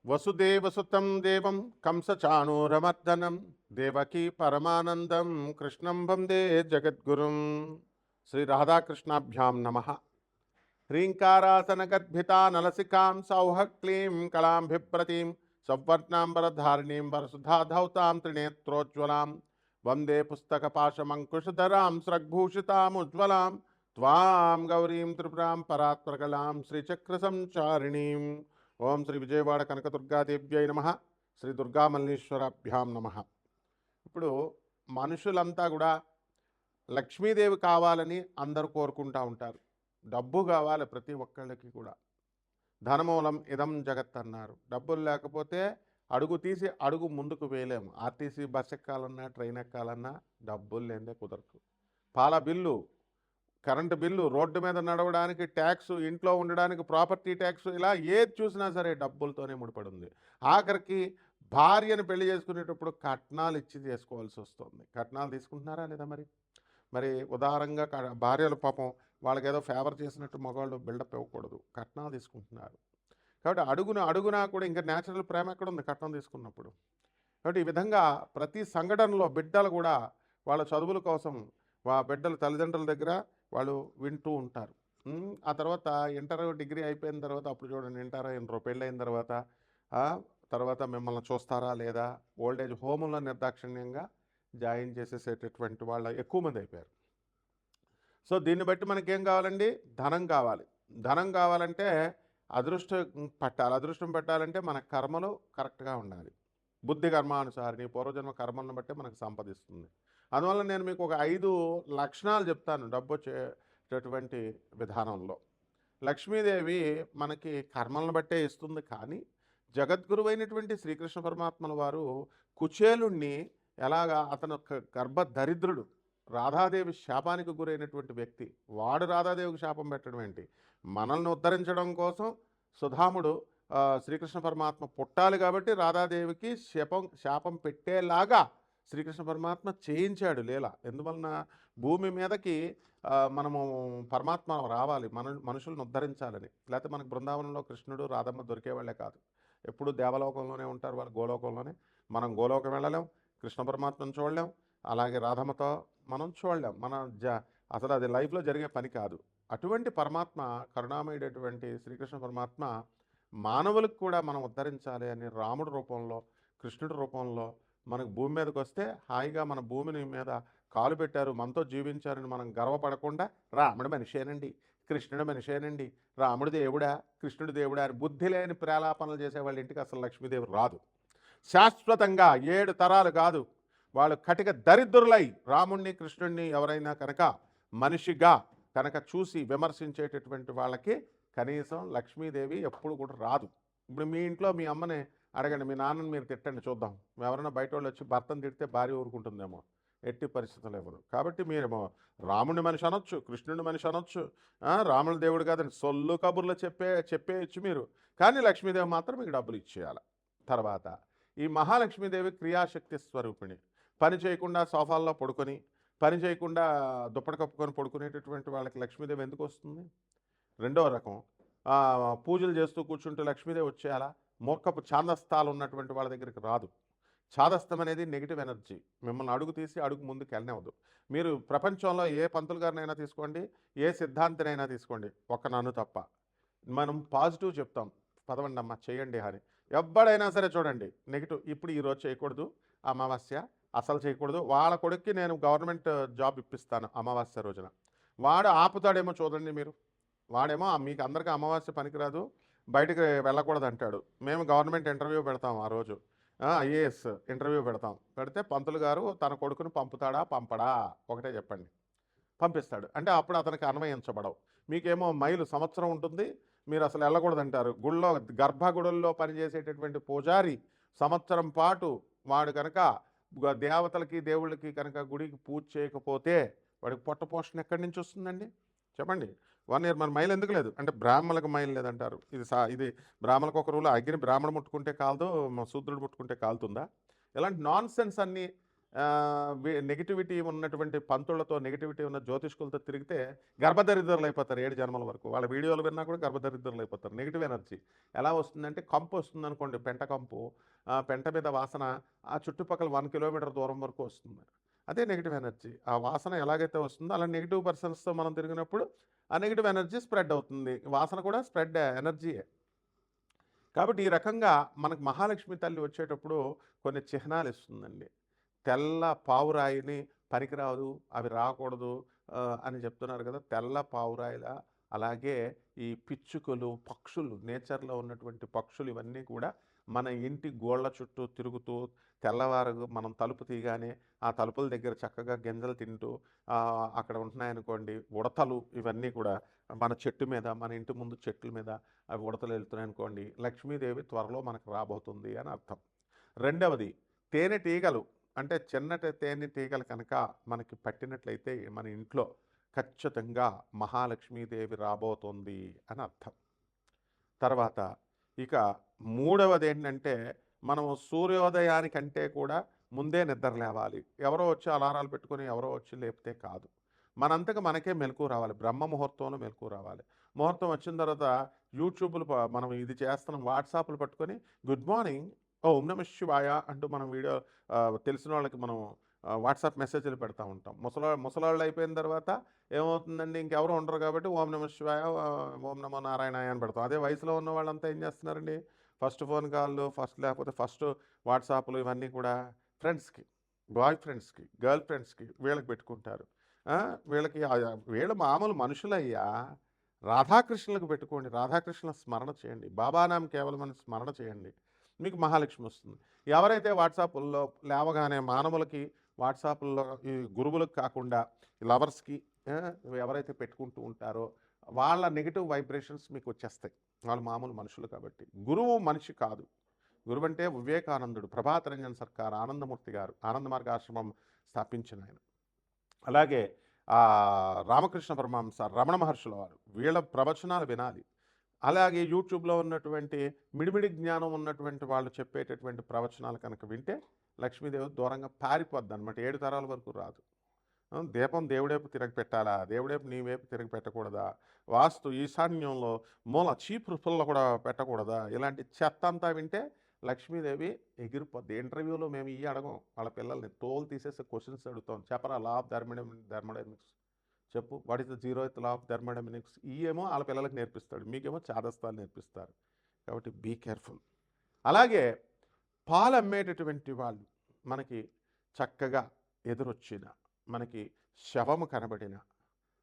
వసుదేవసుతం దేవం కంసచాణూరమర్దనం దేవకీ పరమానందం కృష్ణం వందే జగద్గురుం. శ్రీ రాధాకృష్ణాభ్యాం నమః. హ్రీంకారాసనగద్భితా నలసికాం సౌహక్లీం కళాం బిభ్రతీం సౌవర్ణాంబరధారిణీం వరసుధాధౌతాం త్రినేత్రోజ్వలాం వందే పుస్తకపాశమంకుశధరాం స్రగ్భూషితాముజ్వలాం త్వాం గౌరీం త్రిపురాం పరాత్పరకలాం శ్రీచక్రసంచారిణీం. ఓం శ్రీ విజయవాడ కనకదుర్గాదేవ్యై నమః. శ్రీ దుర్గామల్లేశ్వరాభ్యాం నమః. ఇప్పుడు మనుషులంతా కూడా లక్ష్మీదేవి కావాలని అందరూ కోరుకుంటూ ఉంటారు. డబ్బు కావాలి ప్రతి ఒక్కళ్ళకి కూడా. ధనమూలం ఇదం జగత్ అన్నారు. డబ్బులు లేకపోతే అడుగు తీసి అడుగు ముందుకు వేయలేము. ఆర్టీసీ బస్ ఎక్కాలన్నా ట్రైన్ ఎక్కాలన్నా డబ్బులు లేదే కుదరదు. పాల బిల్లు, కరెంటు బిల్లు, రోడ్డు మీద నడవడానికి ట్యాక్స్, ఇంట్లో ఉండడానికి ప్రాపర్టీ ట్యాక్స్, ఇలా ఏది చూసినా సరే డబ్బులతోనే ముడిపడింది. ఆఖరికి భార్యను పెళ్లి చేసుకునేటప్పుడు కట్నాలు ఇచ్చి చేసుకోవాల్సి వస్తుంది. కట్నాలు తీసుకుంటున్నారా లేదా? మరి ఉదారంగా భార్యలు పాపం వాళ్ళకి ఏదో ఫేవర్ చేసినట్టు మగవాళ్ళు బిల్డప్ ఇవ్వకూడదు. కట్నాలు తీసుకుంటున్నారు. కాబట్టి అడుగునా కూడా ఇంకా న్యాచురల్ ప్రేమ ఎక్కడ ఉంది కట్నం తీసుకున్నప్పుడు? కాబట్టి ఈ విధంగా ప్రతి సంఘటనలో బిడ్డలు కూడా వాళ్ళ చదువుల కోసం బిడ్డల తల్లిదండ్రుల దగ్గర వాళ్ళు వింటూ ఉంటారు. ఆ తర్వాత ఇంటర్ డిగ్రీ అయిపోయిన తర్వాత అప్పుడు చూడండి, ఇంటర్ పెళ్ళైన తర్వాత మిమ్మల్ని చూస్తారా లేదా, ఓల్డ్ ఏజ్ హోముల్లో నిర్దాక్షిణ్యంగా జాయిన్ చేసేసేటటువంటి వాళ్ళు ఎక్కువ మంది అయిపోయారు. సో దీన్ని బట్టి మనకేం కావాలండి? ధనం కావాలి. ధనం కావాలంటే అదృష్టం పెట్టాలంటే మన కర్మలు కరెక్ట్గా ఉండాలి. బుద్ధి కర్మానుసారిని పూర్వజన్మ కర్మలను బట్టి మనకు సంపదిస్తుంది. అందువల్ల నేను మీకు ఒక 5 లక్షణాలు చెప్తాను డబ్బు వచ్చేటటువంటి విధానంలో. లక్ష్మీదేవి మనకి కర్మలను బట్టే ఇస్తుంది. కానీ జగద్గురువైనటువంటి శ్రీకృష్ణ పరమాత్మల వారు కుచేలుణ్ణి ఎలాగా, అతను గర్భ దరిద్రుడు, రాధాదేవి శాపానికి గురైనటువంటి వ్యక్తి, వాడు రాధాదేవికి శాపం పెట్టడం ఏంటి? మనల్ని ఉద్ధరించడం కోసం సుధాముడు శ్రీకృష్ణ పరమాత్మ పుట్టాలి కాబట్టి రాధాదేవికి శాపం పెట్టేలాగా శ్రీకృష్ణ పరమాత్మ చేయించాడు లీల. ఎందువలన భూమి మీదకి మనము పరమాత్మ రావాలి, మనుషులను ఉద్ధరించాలని. లేకపోతే మనకు బృందావనంలో కృష్ణుడు రాధమ్మ దొరికేవాళ్లే కాదు. ఎప్పుడు దేవలోకంలోనే ఉంటారు వాళ్ళు, గోలోకంలోనే. మనం గోలోకం వెళ్ళలేం, కృష్ణ పరమాత్మను చూడలేం, అలాగే రాధమ్మతో మనం చూడలేం. అసలు అది లైఫ్లో జరిగే పని కాదు. అటువంటి పరమాత్మ, కరుణామయుడైనటువంటి శ్రీకృష్ణ పరమాత్మ మానవులకు కూడా మనం ఉద్ధరించాలి అని రాముడి రూపంలో, కృష్ణుడి రూపంలో మనకు భూమి మీదకి వస్తే హాయిగా మన భూమిని మీద కాలు పెట్టారు, మనతో జీవించారని మనం గర్వపడకుండా రాముడు మనిషేనండి, కృష్ణుడు మనిషేనండి, రాముడు దేవుడా, కృష్ణుడు దేవుడా అని బుద్ధి లేని ప్రేలాపనలు చేసే వాళ్ళ ఇంటికి అసలు లక్ష్మీదేవి రాదు. శాశ్వతంగా 7 తరాలు కాదు, వాళ్ళు కటిక దరిద్రులై రాముణ్ణి కృష్ణుడిని ఎవరైనా కనుక మనిషిగా కనుక చూసి విమర్శించేటటువంటి వాళ్ళకి కనీసం లక్ష్మీదేవి ఎప్పుడు కూడా రాదు. ఇప్పుడు మీ ఇంట్లో మీ అమ్మని అడగండి, మీ నాన్నని మీరు తిట్టండి చూద్దాం. ఎవరైనా బయట వాళ్ళు వచ్చి భర్తను తిడితే భార్య ఊరుకుంటుందేమో? ఎట్టి పరిస్థితులు ఇవ్వదు. కాబట్టి మీరేమో రాముడిని మనిషి అనొచ్చు, కృష్ణుడిని మనిషి అనొచ్చు, రాముల దేవుడు కాదని సొల్లు కబుర్లు చెప్పేయచ్చు మీరు. కానీ లక్ష్మీదేవి మాత్రం మీకు డబ్బులు ఇచ్చేయాలి. తర్వాత ఈ మహాలక్ష్మీదేవి క్రియాశక్తి స్వరూపిణి. పని చేయకుండా సోఫాల్లో పడుకొని, పని చేయకుండా దుప్పటి కప్పుకొని పడుకునేటటువంటి వాళ్ళకి లక్ష్మీదేవి ఎందుకు వస్తుంది? రెండవ రకం, పూజలు చేస్తూ కూర్చుంటూ లక్ష్మీదేవి వచ్చేయాలా? మూర్ఖపు ఛాందస్థాలు ఉన్నటువంటి వాళ్ళ దగ్గరికి రాదు. ఛాదస్థం అనేది నెగిటివ్ ఎనర్జీ. మిమ్మల్ని అడుగు తీసి అడుగు ముందుకు వెళ్ళనివ్వదు. మీరు ప్రపంచంలో ఏ పంతులు గారినైనా తీసుకోండి, ఏ సిద్ధాంతినైనా తీసుకోండి, ఒక్క నన్ను తప్ప. మనం పాజిటివ్ చెప్తాం, పదవండి అమ్మ చేయండి అని. ఎవ్వడైనా సరే చూడండి నెగిటివ్. ఇప్పుడు ఈరోజు చేయకూడదు, అమావాస్య అసలు చేయకూడదు. వాళ్ళ కొడుక్కి నేను గవర్నమెంట్ జాబ్ ఇప్పిస్తాను అమావాస్య రోజున, వాడు ఆపుతాడేమో చూడండి మీరు. వాడేమో మీకు అందరికీ అమావాస్య పనికిరాదు, బయటకు వెళ్ళకూడదు అంటాడు. మేము గవర్నమెంట్ ఇంటర్వ్యూ పెడతాం ఆ రోజు, ఐఏఎస్ ఇంటర్వ్యూ పెడితే పంతులు గారు తన కొడుకుని పంపడా? ఒకటే చెప్పండి. పంపిస్తాడు. అంటే అప్పుడు అతనికి అన్వయించబడవు. మీకేమో మైలు సంవత్సరం ఉంటుంది, మీరు అసలు వెళ్ళకూడదంటారు. గర్భగుడుల్లో పనిచేసేటటువంటి పూజారి సంవత్సరం పాటు వాడు కనుక దేవతలకి దేవుళ్ళకి కనుక గుడికి పూజ చేయకపోతే వాడికి పొట్ట పోషణ ఎక్కడి నుంచి వస్తుందండి చెప్పండి? 1 ఇయర్. మన మైలు ఎందుకు లేదు అంటే బ్రాహ్మణులకు మైలు లేదంటారు. ఇది బ్రాహ్మణులకు ఒక రూల్, అగ్ని బ్రాహ్మణుడు ముట్టుకుంటే కాలదు, శూద్రుడు ముట్టుకుంటే కాలుతుందా? ఇలాంటి నాన్ సెన్స్ అన్నీ నెగిటివిటీ ఉన్నటువంటి పంతులతో, నెగిటివిటీ ఉన్న జ్యోతిష్కులతో తిరిగితే గర్భదరిద్రులు అయిపోతారు 7 జన్మల వరకు. వాళ్ళ వీడియోలు విన్నా కూడా గర్భదరిద్రులు అయిపోతారు. నెగిటివ్ ఎనర్జీ ఎలా వస్తుందంటే, కంపు వస్తుందనుకోండి, పెంట కంపు. పెంట మీద వాసన ఆ చుట్టుపక్కల 1 కిలోమీటర్ దూరం వరకు వస్తుంది. అదే నెగిటివ్ ఎనర్జీ. ఆ వాసన ఎలాగైతే వస్తుందో అలా నెగిటివ్ పర్సన్స్తో మనం తిరిగినప్పుడు ఆ నెగిటివ్ ఎనర్జీ స్ప్రెడ్ అవుతుంది. వాసన కూడా స్ప్రెడ్ ఎనర్జీయే. కాబట్టి ఈ రకంగా మనకు మహాలక్ష్మి తల్లి వచ్చేటప్పుడు కొన్ని చిహ్నాలు ఇస్తుందండి. తెల్ల పావురాయిని పనికిరాదు, అవి రాకూడదు అని చెప్తున్నారు కదా. తెల్ల పావురాయిల, అలాగే ఈ పిచ్చుకలు, పక్షులు, నేచర్లో ఉన్నటువంటి పక్షులు ఇవన్నీ కూడా మన ఇంటి గోళ్ళ చుట్టూ తిరుగుతూ తెల్లవారు మనం తలుపు తీయగానే ఆ తలుపుల దగ్గర చక్కగా గింజలు తింటూ అక్కడ ఉంటున్నాయనుకోండి ఉడతలు. ఇవన్నీ కూడా మన చెట్టు మీద, మన ఇంటి ముందు చెట్ల మీద అవి ఉడతలు వెళ్తున్నాయనుకోండి, లక్ష్మీదేవి త్వరలో మనకు రాబోతుంది అని అర్థం. రెండవది, తేనెటీగలు. అంటే చిన్నటి తేనెటీగలు కనుక మనకి పట్టినట్లయితే మన ఇంట్లో ఖచ్చితంగా మహాలక్ష్మీదేవి రాబోతుంది అని అర్థం. తర్వాత ఇక మూడవది ఏంటంటే, మనం సూర్యోదయానికంటే కూడా ముందే నిద్ర లేవాలి. ఎవరో వచ్చి అలారాలు పెట్టుకొని ఎవరో వచ్చి లేపితే కాదు. మనంతకు మనకే మెలకువ రావాలి. బ్రహ్మ ముహూర్తంలో మెలకువ రావాలి. ముహూర్తం వచ్చిన తర్వాత యూట్యూబ్లు మనం ఇది చేస్తున్నాం, వాట్సాప్లు పట్టుకొని గుడ్ మార్నింగ్, ఓం నమ శివాయ అంటూ మనం వీడియో తెలిసిన వాళ్ళకి మనం వాట్సాప్ మెసేజ్లు పెడతా ఉంటాం. ముసలాళ్ళు అయిపోయిన తర్వాత ఏమవుతుందండి, ఇంకెవరు ఉండరు కాబట్టి ఓం నమ శివాయ, ఓం నమో నారాయణాయ అని పెడతాం. అదే వయసులో ఉన్న వాళ్ళంతా ఏం చేస్తున్నారండి, ఫస్ట్ ఫోన్ కాళ్ళు, లేకపోతే ఫస్ట్ వాట్సాప్లు ఇవన్నీ కూడా ఫ్రెండ్స్కి, బాయ్ ఫ్రెండ్స్కి, గర్ల్ ఫ్రెండ్స్కి, వీళ్ళకి పెట్టుకుంటారు. వీళ్ళకి వీళ్ళు మామూలు మనుషులయ్యా. రాధాకృష్ణులకు పెట్టుకోండి, రాధాకృష్ణుల స్మరణ చేయండి, బాబానాం కేవలం అని స్మరణ చేయండి, మీకు మహాలక్ష్మి వస్తుంది. ఎవరైతే వాట్సాప్ల్లో లేవగానే మానవులకి వాట్సాప్ల్లో ఈ గురువులకు కాకుండా లవర్స్కి ఎవరైతే పెట్టుకుంటూ ఉంటారో వాళ్ళ నెగిటివ్ వైబ్రేషన్స్ మీకు వచ్చేస్తాయి. వాళ్ళు మామూలు మనుషులు కాబట్టి. గురువు మనిషి కాదు. గురువు అంటే వివేకానందుడు, ప్రభాత్ రంజన్ సర్కార్, ఆనందమూర్తి గారు, ఆనంద మార్గాశ్రమం స్థాపించిన ఆయన. అలాగే రామకృష్ణ పరమహంస, రమణ మహర్షుల వారు, వీళ్ళ ప్రవచనాలు వినాలి. అలాగే యూట్యూబ్లో ఉన్నటువంటి మిడిమిడి జ్ఞానం ఉన్నటువంటి వాళ్ళు చెప్పేటటువంటి ప్రవచనాలు కనుక వింటే లక్ష్మీదేవి దూరంగా పారిపోద్ది అనమాట. 7 తరాల వరకు రాదు. దీపం దేవుడేపు తిరగ పెట్టాలా, దేవుడేపు నీ వైపు తిరగ పెట్టకూడదా, వాస్తు ఈశాన్యంలో మూల చీపు పుల్ల కూడా పెట్టకూడదా, ఇలాంటి చెత్త అంతా వింటే లక్ష్మీదేవి ఎగిరిపోద్ది. ఇంటర్వ్యూలో మేము అడగం వాళ్ళ పిల్లల్ని, తోలు తీసేసి క్వశ్చన్స్ అడుగుతాం. చెప్పరా లా ఆఫ్ థర్మోడైనమిక్స్ చెప్పు, what is the 0th law of thermodynamics. ఏమో వాళ్ళ పిల్లలకు నేర్పిస్తాడు, మీకేమో చాదస్తాలు నేర్పిస్తారు. కాబట్టి బీ కేర్ఫుల్. అలాగే పాలు అమ్మేటటువంటి వాళ్ళు మనకి చక్కగా ఎదురొచ్చిన, మనకి శవము కనబడిన,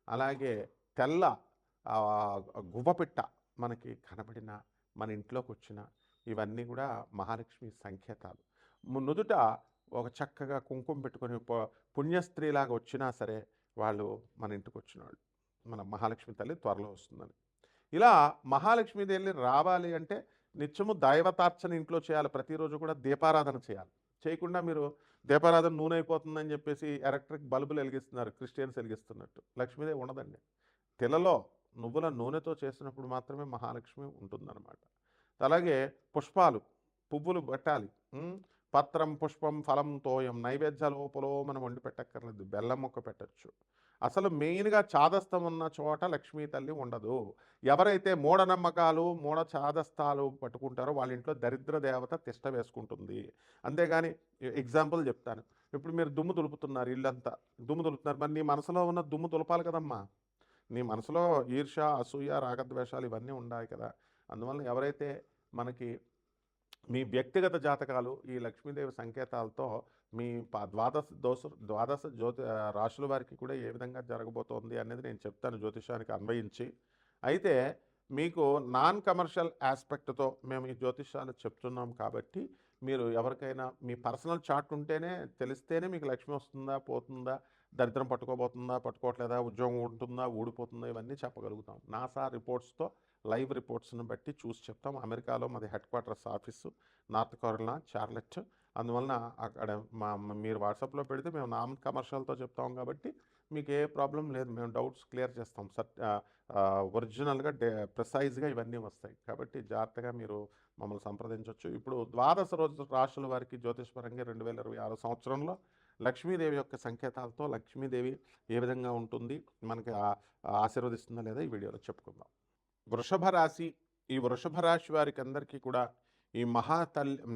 అలాగే తెల్ల గువ్వపిట్ట మనకి కనబడిన, మన ఇంట్లోకి వచ్చిన, ఇవన్నీ కూడా మహాలక్ష్మి సంకేతాలు. నుదుట ఒక చక్కగా కుంకుమ పెట్టుకొని పుణ్యస్త్రీలాగా వచ్చినా సరే వాళ్ళు మన ఇంటికి వచ్చిన వాళ్ళు, మన మహాలక్ష్మి తల్లి త్వరలో వస్తుందని. ఇలా మహాలక్ష్మీదేవి రావాలి అంటే నిత్యము దైవతార్చన ఇంట్లో చేయాలి. ప్రతిరోజు కూడా దీపారాధన చేయాలి. చేయకుండా మీరు దీపారాధన నూనె అయిపోతుందని చెప్పేసి ఎలక్ట్రిక్ బల్బులు వెలిగిస్తున్నారు, క్రిస్టియన్స్ వెలిగిస్తున్నట్టు. లక్ష్మీదేవి ఉండదండి. తిలలో నువ్వుల నూనెతో చేసినప్పుడు మాత్రమే మహాలక్ష్మి ఉంటుందన్నమాట. అలాగే పుష్పాలు, పువ్వులు పెట్టాలి. పత్రం, పుష్పం, ఫలం, తోయం, నైవేద్యాలు లోపల మనం వండి పెట్టక్కర్లేదు, బెల్లం మొక్క పెట్టచ్చు. అసలు మెయిన్గా చాదస్తం ఉన్న చోట లక్ష్మీ తల్లి ఉండదు. ఎవరైతే మూఢనమ్మకాలు, మూఢ చాదస్తాలు పట్టుకుంటారో వాళ్ళ ఇంట్లో దరిద్ర దేవత తిష్ట వేసుకుంటుంది. అంతేగాని ఎగ్జాంపుల్ చెప్తాను. ఇప్పుడు మీరు దుమ్ము దులుపుతున్నారు, ఇల్లంతా దుమ్ము దులుపుతున్నారు, మరి నీ మనసులో ఉన్న దుమ్ము దులపాలి కదమ్మా. నీ మనసులో ఈర్ష్య, అసూయ, రాగద్వేషాలు ఇవన్నీ ఉన్నాయి కదా. అందువల్ల ఎవరైతే మనకి మీ వ్యక్తిగత జాతకాలు ఈ లక్ష్మీదేవి సంకేతాలతో మీ ద్వాదశ రాశుల వారికి కూడా ఏ విధంగా జరగబోతోంది అనేది నేను చెప్తాను జ్యోతిషానికి అన్వయించి. అయితే మీకు నాన్ కమర్షియల్ ఆస్పెక్ట్తో మేము ఈ జ్యోతిషాలు చెప్తున్నాం కాబట్టి మీరు ఎవరికైనా మీ పర్సనల్ చార్ట్ ఉంటేనే తెలిస్తేనే మీకు లక్ష్మి వస్తుందా, పోతుందా, దరిద్రం పట్టుకోబోతుందా, పట్టుకోవట్లేదా, ఉద్యోగం ఉంటుందా, ఊడిపోతుందా, ఇవన్నీ చెప్పగలుగుతాం. నాసా రిపోర్ట్స్తో లైవ్ రిపోర్ట్స్ని బట్టి చూసి చెప్తాం. అమెరికాలో మాది head quarters office, north Carolina, Charlotte. అందువలన అక్కడ మీరు వాట్సాప్లో పెడితే మేము నాన్ కమర్షియల్తో చెప్తాం కాబట్టి మీకు ఏ ప్రాబ్లం లేదు. మేము డౌట్స్ క్లియర్ చేస్తాం. ఒరిజినల్గా ప్రిసైజ్గా ఇవన్నీ వస్తాయి. కాబట్టి జాగ్రత్తగా మీరు మమ్మల్ని సంప్రదించవచ్చు. ఇప్పుడు ద్వాదశ రాశుల వారికి జ్యోతిష్పరంగా 2026 సంవత్సరంలో లక్ష్మీదేవి యొక్క సంకేతాలతో లక్ష్మీదేవి ఏ విధంగా ఉంటుంది, మనకి ఆశీర్వదిస్తుందా లేదా ఈ వీడియోలో చెప్పుకుందాం. వృషభ రాశి. ఈ వృషభ రాశి వారికి అందరికీ కూడా ఈ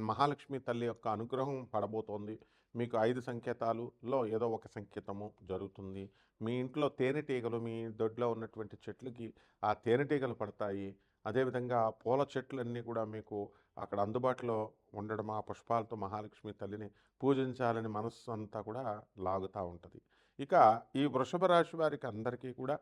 మహాలక్ష్మి తల్లి యొక్క అనుగ్రహం పడబోతోంది. మీకు 5 సంకేతాలులో ఏదో ఒక సంకేతము జరుగుతుంది. మీ ఇంట్లో తేనెటీగలు, మీ దొడ్లో ఉన్నటువంటి చెట్లకి ఆ తేనెటీగలు పడతాయి. అదేవిధంగా పూల చెట్లన్నీ కూడా మీకు అక్కడ అందుబాటులో ఉండడం, ఆ పుష్పాలతో మహాలక్ష్మి తల్లిని పూజించాలని మనస్సు అంతా కూడా లాగుతూ ఉంటుంది. ఇక ఈ వృషభ రాశి వారికి అందరికీ కూడా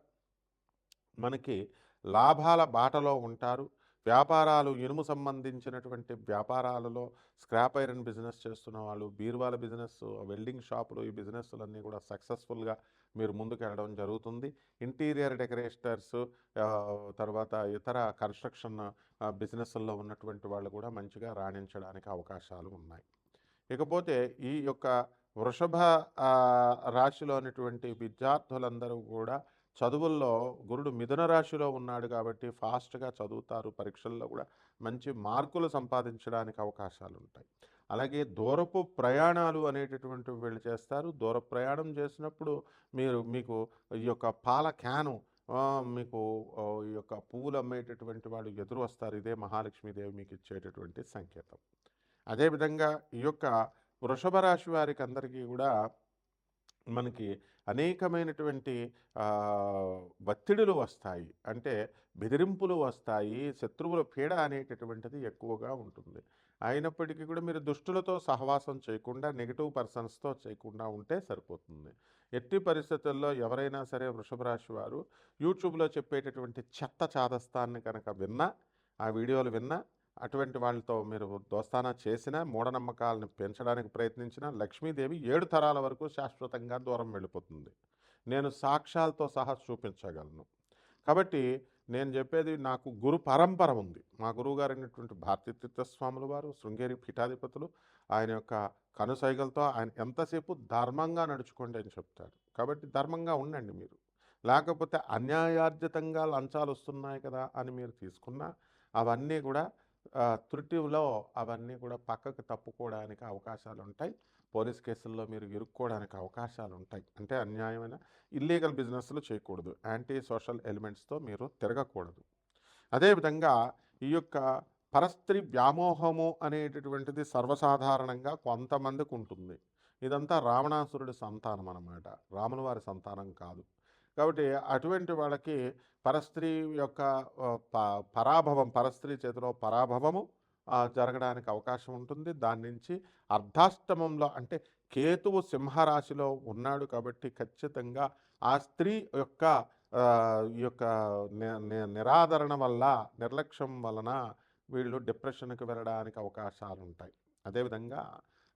మనకి లాభాల బాటలో ఉంటారు. వ్యాపారాలు, ఇనుము సంబంధించినటువంటి వ్యాపారాలలో స్క్రాప్ ఐరన్ బిజినెస్ చేస్తున్న వాళ్ళు, బీరువాల బిజినెస్, వెల్డింగ్ షాపులు, ఈ బిజినెస్లన్నీ కూడా సక్సెస్ఫుల్గా మీరు ముందుకెళ్ళడం జరుగుతుంది. ఇంటీరియర్ డెకరేటర్స్, తర్వాత ఇతర కన్స్ట్రక్షన్ బిజినెస్ల్లో ఉన్నటువంటి వాళ్ళు కూడా మంచిగా రాణించడానికి అవకాశాలు ఉన్నాయి. ఇకపోతే ఈ యొక్క వృషభ రాశిలో ఉన్నటువంటి విద్యార్థులందరూ కూడా చదువుల్లో గురుడు మిథున రాశిలో ఉన్నాడు కాబట్టి ఫాస్ట్గా చదువుతారు. పరీక్షల్లో కూడా మంచి మార్కులు సంపాదించడానికి అవకాశాలు ఉంటాయి. అలాగే దూరపు ప్రయాణాలు అనేటటువంటివి వీళ్ళు చేస్తారు. దూర ప్రయాణం చేసినప్పుడు మీకు ఈ యొక్క పాల క్యాను, మీకు ఈ యొక్క పువ్వులు అమ్మేటటువంటి వాళ్ళు ఎదురు వస్తారు. ఇదే మహాలక్ష్మీదేవి మీకు ఇచ్చేటటువంటి సంకేతం. అదేవిధంగా ఈ యొక్క వృషభ రాశి వారికి అందరికీ కూడా మనకి అనేకమైనటువంటి ఒత్తిడులు వస్తాయి. అంటే బెదిరింపులు వస్తాయి. శత్రువుల పీడ అనేటటువంటిది ఎక్కువగా ఉంటుంది. అయినప్పటికీ కూడా మీరు దుష్టులతో సహవాసం చేయకుండా, నెగిటివ్ పర్సన్స్తో చేయకుండా ఉంటే సరిపోతుంది. ఎట్టి పరిస్థితుల్లో ఎవరైనా సరే వృషభ రాశి వారు యూట్యూబ్లో చెప్పేటటువంటి చెత్త చాదస్తాన్ని కనుక విన్నా, ఆ వీడియోలు విన్నా, అటువంటి వాళ్ళతో మీరు దోస్తానా చేసినా, మూఢనమ్మకాలను పెంచడానికి ప్రయత్నించిన లక్ష్మీదేవి 7 తరాల వరకు శాశ్వతంగా దూరం వెళ్ళిపోతుంది. నేను సాక్ష్యాలతో సహా చూపించగలను. కాబట్టి నేను చెప్పేది, నాకు గురు పరంపర ఉంది. మా గురువుగారు అయినటువంటి భారతీ తీర్థస్వాములు వారు, శృంగేరి పీఠాధిపతులు, ఆయన యొక్క కనుసైగలతో ఆయన ఎంతసేపు ధర్మంగా నడుచుకోండి అని చెప్తారు. కాబట్టి ధర్మంగా ఉండండి మీరు. లేకపోతే అన్యాయార్జితంగా లంచాలు వస్తున్నాయి కదా అని మీరు తీసుకున్నా అవన్నీ కూడా త్రుటిలో అవన్నీ కూడా పక్కకు తప్పుకోవడానికి అవకాశాలు ఉంటాయి. పోలీస్ కేసుల్లో మీరు ఇరుక్కోవడానికి అవకాశాలు ఉంటాయి. అంటే అన్యాయమైన ఇల్లీగల్ బిజినెస్లు చేయకూడదు. యాంటీ సోషల్ ఎలిమెంట్స్తో మీరు తిరగకూడదు. అదేవిధంగా ఈ యొక్క పరస్త్రీ వ్యామోహము అనేటటువంటిది సర్వసాధారణంగా కొంతమందికి ఉంటుంది. ఇదంతా రావణాసురుడి సంతానం అన్నమాట, రాముల వారి సంతానం కాదు. కాబట్టి అటువంటి వాళ్ళకి పరస్త్రీ యొక్క పరాభవం, పరస్త్రీ చేతిలో పరాభవము జరగడానికి అవకాశం ఉంటుంది. దాని నుంచి అర్ధాష్టమంలో, అంటే కేతువు సింహరాశిలో ఉన్నాడు కాబట్టి ఖచ్చితంగా ఆ స్త్రీ యొక్క ఈ యొక్క నిరాదరణ వల్ల, నిర్లక్ష్యం వలన వీళ్ళు డిప్రెషన్కి వెళ్ళడానికి అవకాశాలు ఉంటాయి. అదేవిధంగా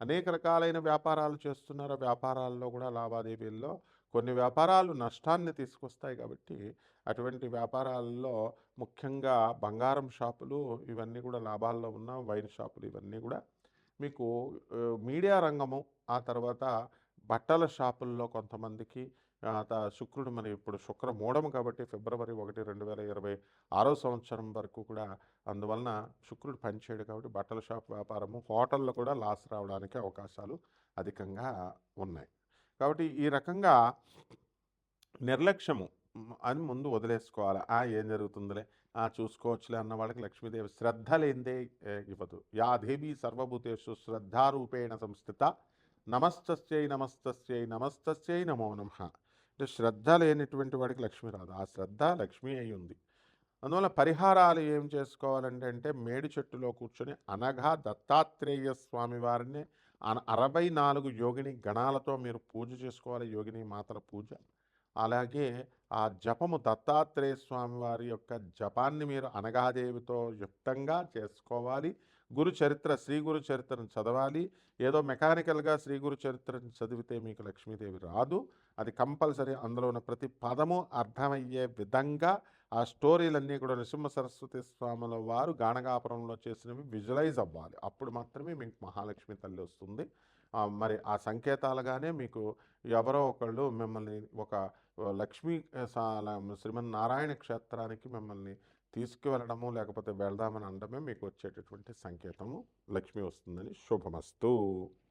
అనేక రకాలైన వ్యాపారాలు చేస్తున్నారు. వ్యాపారాల్లో కూడా లావాదేవీల్లో కొన్ని వ్యాపారాలు నష్టాన్ని తీసుకొస్తాయి. కాబట్టి అటువంటి వ్యాపారాల్లో ముఖ్యంగా బంగారం షాపులు ఇవన్నీ కూడా లాభాల్లో ఉన్న, వైన్ షాపులు ఇవన్నీ కూడా మీకు మీడియా రంగము, ఆ తర్వాత బట్టల షాపుల్లో కొంతమందికి శుక్రుడు మరి ఇప్పుడు శుక్రమూఢము కాబట్టి ఫిబ్రవరి 1, 2026 సంవత్సరం వరకు కూడా అందువలన శుక్రుడు పనిచేయడు కాబట్టి బట్టల షాప్ వ్యాపారము, హోటల్లో కూడా లాస్ రావడానికి అవకాశాలు అధికంగా ఉన్నాయి. కాబట్టి ఈ రకంగా నిర్లక్ష్యము అని ముందు వదిలేసుకోవాలి. ఏం జరుగుతుందిలే, చూసుకోవచ్చులే అన్న వాళ్ళకి లక్ష్మీదేవి శ్రద్ధ లేనిదే ఇవ్వదు. యా దేవి సర్వభూతేషు శ్రద్ధారూపేణ సంస్థిత నమస్తస్యై నమస్తస్యై నమస్తస్యై నమో నమః. అంటే శ్రద్ధ లేనిటువంటి వాడికి లక్ష్మి రాదు. ఆ శ్రద్ధ లక్ష్మి అయి ఉంది. అందువల్ల పరిహారాలు ఏం చేసుకోవాలంటే మేడి చెట్టులో కూర్చొని అనగా దత్తాత్రేయ స్వామి వారిని 64 యోగిని గణాలతో మీరు పూజ చేసుకోవాలి. యోగిని మాతల పూజ. అలాగే ఆ జపము, దత్తాత్రేయ స్వామి వారి యొక్క జపాన్ని మీరు అనగాదేవితో యుక్తంగా చేసుకోవాలి. గురు చరిత్ర, శ్రీ గురు చరిత్రను చదవాలి. ఏదో మెకానికల్గా శ్రీ గురు చరిత్రను చదివితే మీకు లక్ష్మీదేవి రాదు. అది కంపల్సరీ అందులో ఉన్న ప్రతి పదము అర్థమయ్యే విధంగా ఆ స్టోరీలన్నీ కూడా నృసింహ సరస్వతి స్వాముల వారు గాణగాపురంలో చేసినవి విజువలైజ్ అవ్వాలి. అప్పుడు మాత్రమే మీకు మహాలక్ష్మి తల్లి వస్తుంది. మరి ఆ సంకేతాలుగానే మీకు ఎవరో ఒకళ్ళు మిమ్మల్ని ఒక లక్ష్మీ శ్రీమన్నారాయణ క్షేత్రానికి మిమ్మల్ని తీసుకువెళ్ళడము, లేకపోతే వెళ్దామని అనడమే మీకు వచ్చేటటువంటి సంకేతము. లక్ష్మి వస్తుందని శుభమస్తు.